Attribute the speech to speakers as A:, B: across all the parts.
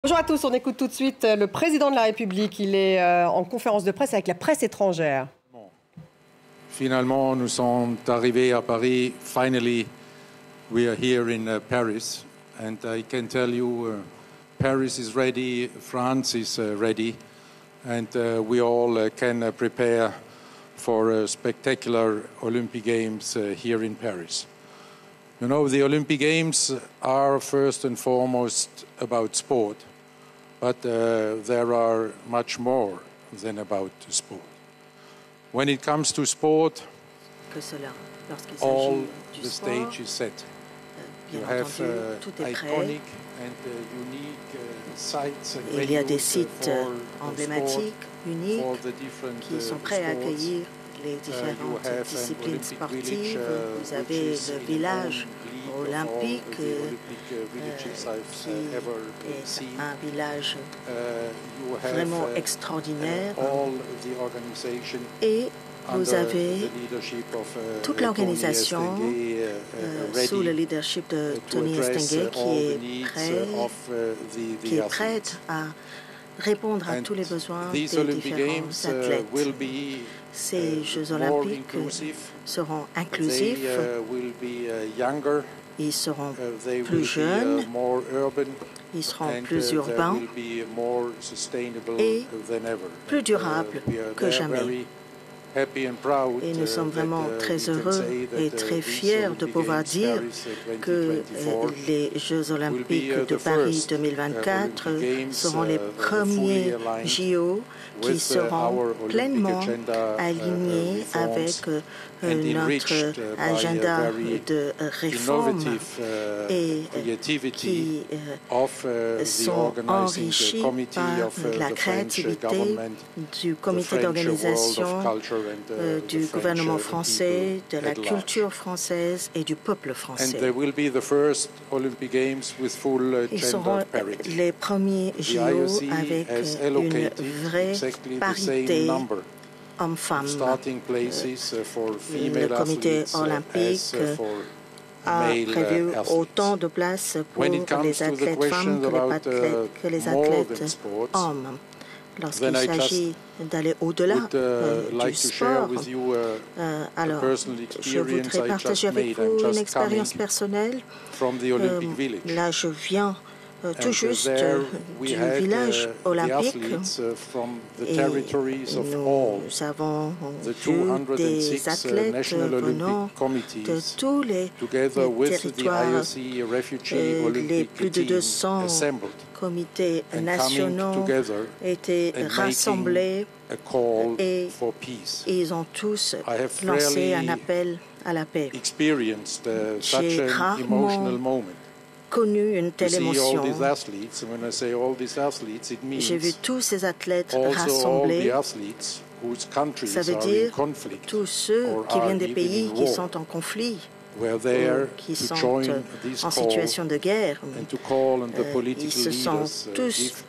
A: Bonjour à tous, on écoute tout de suite le président de la République. Il est en conférence de presse avec la presse étrangère.
B: Finalement, nous sommes arrivés à Paris. Finally, we are here in Paris. And I can tell you, Paris is ready, France is ready. And we all can prepare for spectacular Olympic Games here in Paris. You know, the Olympic Games are first and foremost about sport. But there are much more than about sport. When it comes to sport, all the stage is set. You have iconic and unique sites and
C: il y a des sites emblématiques, uniques, qui sont prêts à accueillir les différentes disciplines sportives. Vous avez le village olympique qui est un village vraiment extraordinaire. Et vous avez toute l'organisation sous le leadership de Tony Estanguet qui est prête à répondre à tous les besoins des différents athlètes. Ces Jeux olympiques seront inclusifs, ils seront plus jeunes, ils seront plus urbains et plus durables que jamais. Et nous sommes vraiment très heureux et très fiers de pouvoir dire que les Jeux olympiques de Paris 2024 seront les premiers JO qui seront pleinement alignés avec notre agenda de réforme et qui sont enrichis par la créativité du comité d'organisation du gouvernement français, de la culture française et du peuple français. Ils seront les premiers JO avec une vraie parité hommes-femmes. Le comité olympique a prévu autant de places pour les athlètes femmes que les athlètes hommes. Lorsqu'il s'agit d'aller au-delà du sport, alors je voudrais partager avec vous une expérience personnelle. Là, je viens tout juste du village olympique et nous avons vu des athlètes venant de tous les territoires, les plus de 200 comités nationaux étaient rassemblés et ils ont tous lancé un appel à la paix. J'ai rarement connu une telle émotion. J'ai vu tous ces athlètes rassemblés. Ça veut dire tous ceux qui viennent des pays qui sont en conflit, qui sont en situation de guerre. Ils se sont tous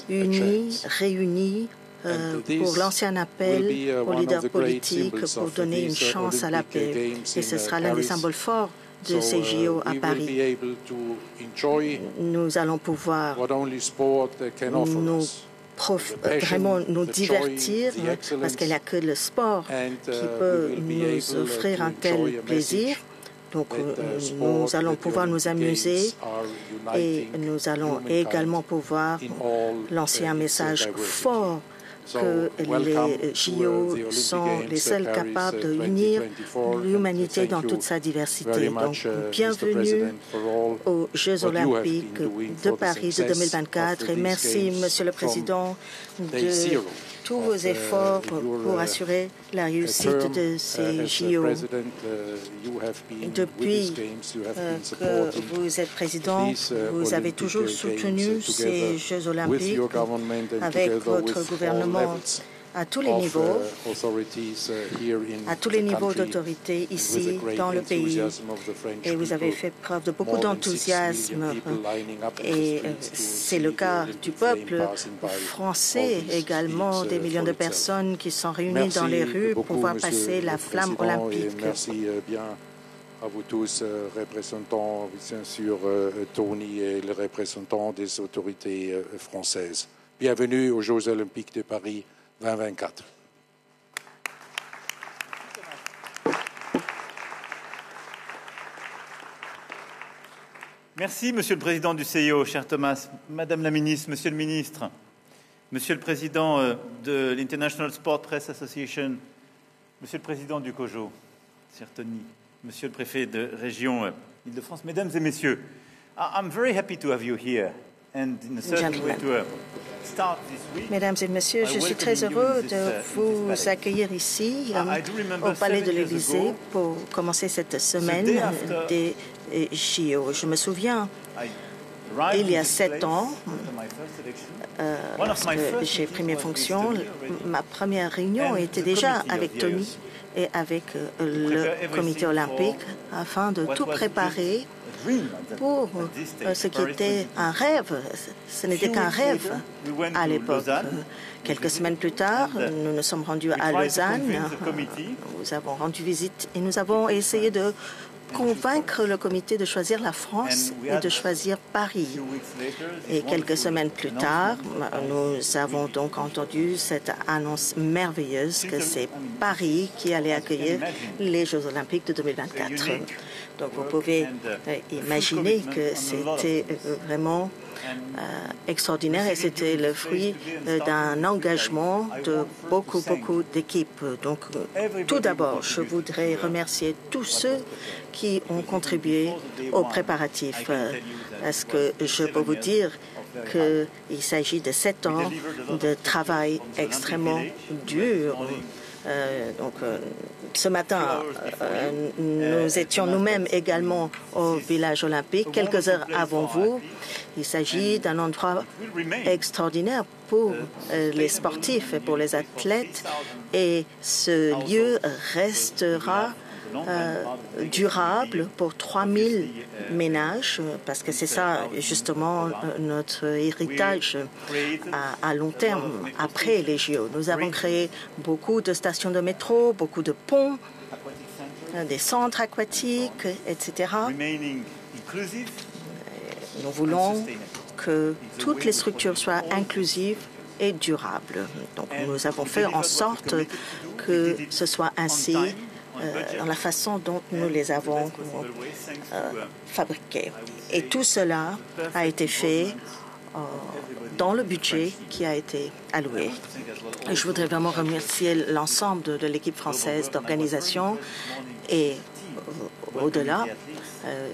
C: unis, réunis pour lancer un appel aux leaders politiques pour donner une chance à la paix. Et ce sera l'un des symboles forts de ces JO à Paris. Nous allons pouvoir vraiment nous divertir parce qu'il n'y a que le sport qui peut nous offrir un tel plaisir. Donc nous allons pouvoir nous amuser et nous allons également pouvoir lancer un message fort que les JO sont les seuls capables de unir l'humanité dans toute sa diversité. Donc, bienvenue aux Jeux olympiques de Paris de 2024 et merci, Monsieur le Président, de tous vos efforts pour assurer la réussite de ces JO. Depuis que vous êtes président, vous avez toujours soutenu ces Jeux olympiques avec votre gouvernement à tous les niveaux, d'autorité ici dans le pays. Et vous avez fait preuve de beaucoup d'enthousiasme. Et c'est le cas du peuple français également, des millions de personnes qui sont réunies dans les rues pour voir passer la flamme olympique.
B: à vous tous, représentants, bien sûr, Tony et les représentants des autorités françaises. Bienvenue aux Jeux olympiques de Paris 2024.
D: Merci, Monsieur le Président du CIO, cher Thomas, Madame la Ministre, Monsieur le Ministre, Monsieur le Président de l'International Sport Press Association, Monsieur le Président du COJO, cher Tony, Monsieur le Préfet de région Île-de-France, Mesdames et Messieurs, I'm very happy to have you here and in a certain way to start this week.
C: Mesdames et Messieurs, je suis très heureux de vous accueillir ici au Palais de l'Élysée pour commencer cette semaine des JO. Je me souviens, il y a 7 ans, lorsque j'ai pris mes fonctions, ma première réunion était déjà avec Tony et avec le comité olympique afin de tout préparer pour ce qui était un rêve. Ce n'était qu'un rêve à l'époque. Quelques semaines plus tard, nous nous sommes rendus à Lausanne. Nous avons rendu visite et nous avons essayé de convaincre le comité de choisir la France et de choisir Paris. Et quelques semaines plus tard, nous avons donc entendu cette annonce merveilleuse que c'est Paris qui allait accueillir les Jeux olympiques de 2024. Donc vous pouvez imaginer que c'était vraiment extraordinaire et c'était le fruit d'un engagement de beaucoup d'équipes. Donc tout d'abord, je voudrais remercier tous ceux qui ont contribué aux préparatifs. Parce que je peux vous dire qu'il s'agit de 7 ans de travail extrêmement dur. Ce matin, nous étions nous-mêmes également au village olympique, quelques heures avant vous. Il s'agit d'un endroit extraordinaire pour les sportifs et pour les athlètes. Et ce lieu restera durable pour 3000 ménages, parce que c'est ça justement notre héritage à long terme après les JO. Nous avons créé beaucoup de stations de métro, beaucoup de ponts, des centres aquatiques, etc. Nous voulons que toutes les structures soient inclusives et durables. Donc nous avons fait en sorte que ce soit ainsi dans la façon dont nous les avons fabriqués. Et tout cela a été fait dans le budget qui a été alloué. Et je voudrais vraiment remercier l'ensemble de l'équipe française d'organisation et au-delà.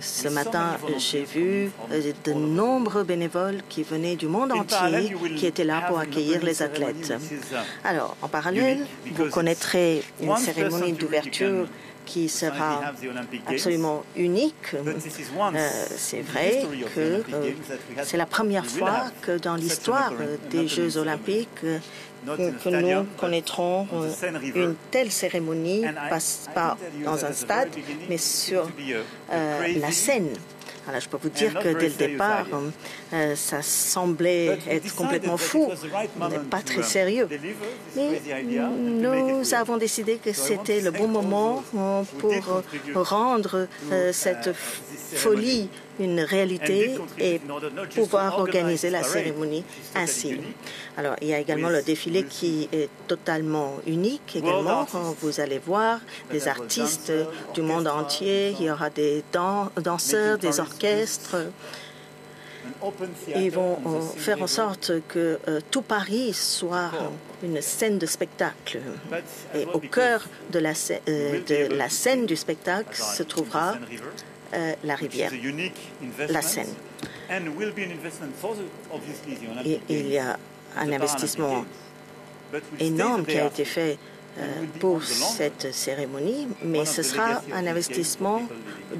C: Ce matin, j'ai vu de nombreux bénévoles qui venaient du monde entier, qui étaient là pour accueillir les athlètes. Alors, en parallèle, vous connaîtrez une cérémonie d'ouverture qui sera absolument unique. C'est vrai que c'est la première fois que dans l'histoire des Jeux olympiques, que nous connaîtrons une telle cérémonie, pas dans un stade, mais sur la scène. Alors, je peux vous dire que dès le départ, ça semblait être complètement fou, pas très sérieux. Mais nous avons décidé que c'était le bon moment pour rendre cette folie une réalité et pouvoir organiser la cérémonie ainsi. Alors, il y a également le défilé qui est totalement unique également. Vous allez voir des artistes du monde entier, il y aura des danseurs, des orchestres. Ils vont faire en sorte que tout Paris soit une scène de spectacle. Et au cœur de la scène du spectacle se trouvera la rivière, la Seine. Et il y a un investissement énorme qui a été fait pour cette cérémonie, mais ce sera un investissement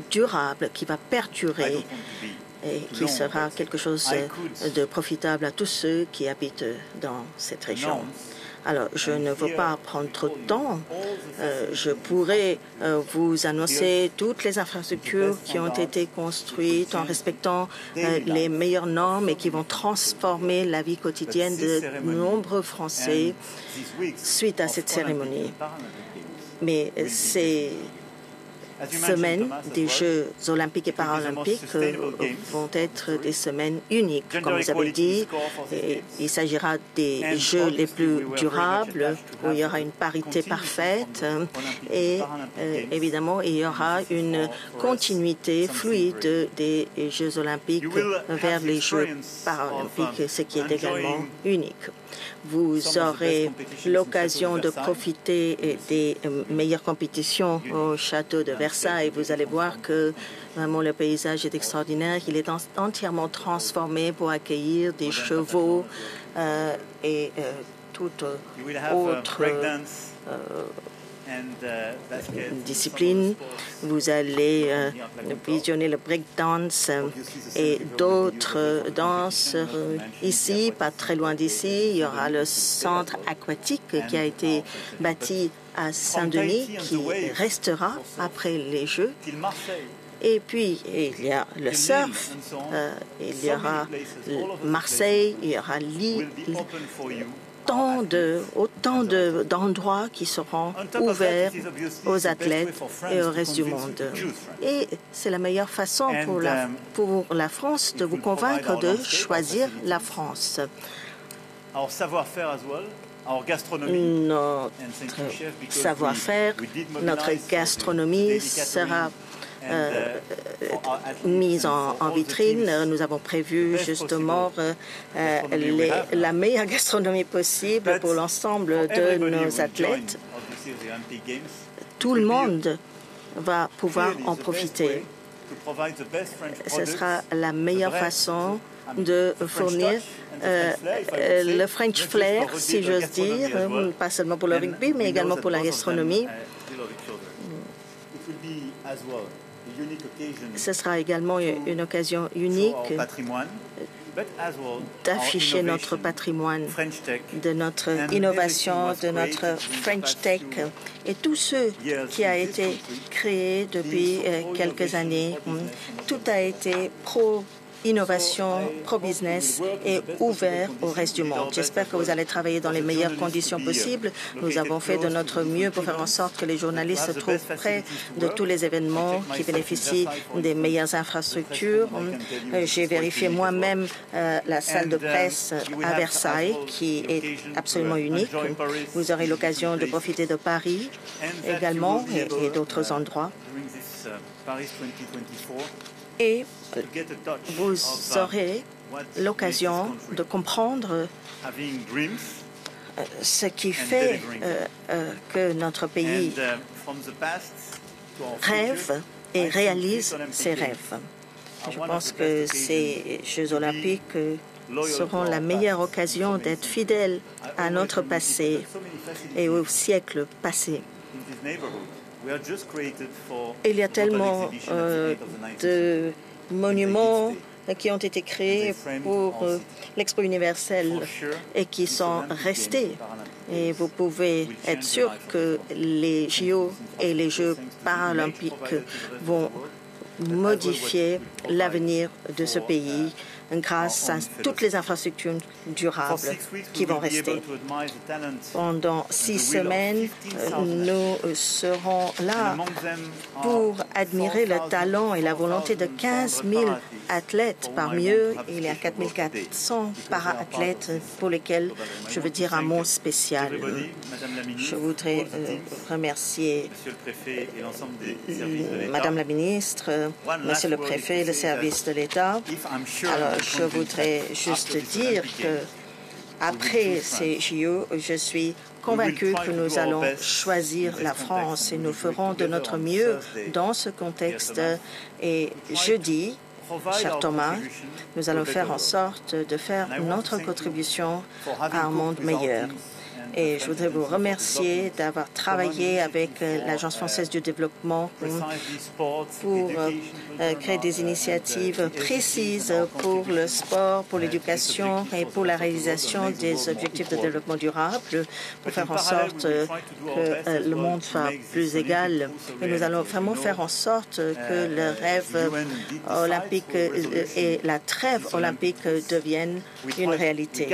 C: durable qui va perdurer et qui sera quelque chose de profitable à tous ceux qui habitent dans cette région. Alors, je ne veux pas prendre trop de temps. Je pourrais vous annoncer toutes les infrastructures qui ont été construites en respectant les meilleures normes et qui vont transformer la vie quotidienne de nombreux Français suite à cette cérémonie. Mais c'est semaines des Jeux olympiques et paralympiques vont être des semaines uniques. Comme vous avez dit, il s'agira des Jeux les plus durables, où il y aura une parité parfaite et évidemment, il y aura une continuité fluide des Jeux olympiques vers les Jeux paralympiques, ce qui est également unique. Vous aurez l'occasion de profiter des meilleures compétitions au château de Versailles. Vous allez voir que vraiment le paysage est extraordinaire. Il est entièrement transformé pour accueillir des chevaux et toute autre discipline. Vous allez visionner le breakdance et d'autres danses ici, pas très loin d'ici. Il y aura le centre aquatique qui a été bâti à Saint-Denis, qui restera après les Jeux. Et puis, il y a le surf, il y aura Marseille, il y aura Lille. Autant d'endroits qui seront ouverts aux athlètes et au reste du monde. Et c'est la meilleure façon pour la France de vous convaincre de choisir la France.
D: Notre
C: savoir-faire, notre gastronomie sera mise en vitrine. Nous avons prévu justement la meilleure gastronomie possible pour l'ensemble de nos athlètes. Tout le monde va pouvoir en profiter. Ce sera la meilleure façon de fournir le French flair, si j'ose dire, pas seulement pour le rugby, mais également pour la gastronomie. Ce sera également une occasion unique d'afficher notre patrimoine, de notre innovation, de notre French Tech et tout ce qui a été créé depuis quelques années. Tout a été pro-innovation, pro-business et ouvert au reste du monde. J'espère que vous allez travailler dans les meilleures conditions possibles. Nous avons fait de notre mieux pour faire en sorte que les journalistes se trouvent près de tous les événements qui bénéficient des meilleures infrastructures. J'ai vérifié moi-même la salle de presse à Versailles, qui est absolument unique. Vous aurez l'occasion de profiter de Paris également et d'autres endroits. Et vous aurez l'occasion de comprendre ce qui fait que notre pays rêve et réalise ses rêves. Je pense que ces Jeux olympiques seront la meilleure occasion d'être fidèles à notre passé et au siècle passé. Il y a tellement de monuments qui ont été créés pour l'Expo universelle et qui sont restés. Et vous pouvez être sûr que les JO et les Jeux paralympiques vont modifier l'avenir de ce pays grâce à toutes les infrastructures durables qui vont rester. Pendant 6 semaines, nous serons là pour admirer le talent et la volonté de 15 000 athlètes. Parmi eux, il y a 4 400 para-athlètes pour lesquels je veux dire un mot spécial. Je voudrais remercier Madame la ministre, Monsieur le préfet, le service de l'État. Alors, je voudrais juste dire que après ces JO, je suis convaincue que nous allons choisir la France et nous ferons de notre mieux dans ce contexte. Et jeudi, cher Thomas, nous allons faire en sorte de faire notre contribution à un monde meilleur. Et je voudrais vous remercier d'avoir travaillé avec l'Agence française du développement pour créer des initiatives précises pour le sport, pour l'éducation et pour la réalisation des objectifs de développement durable, pour faire en sorte que le monde soit plus égal. Et nous allons vraiment faire en sorte que le rêve olympique et la trêve olympique deviennent une réalité.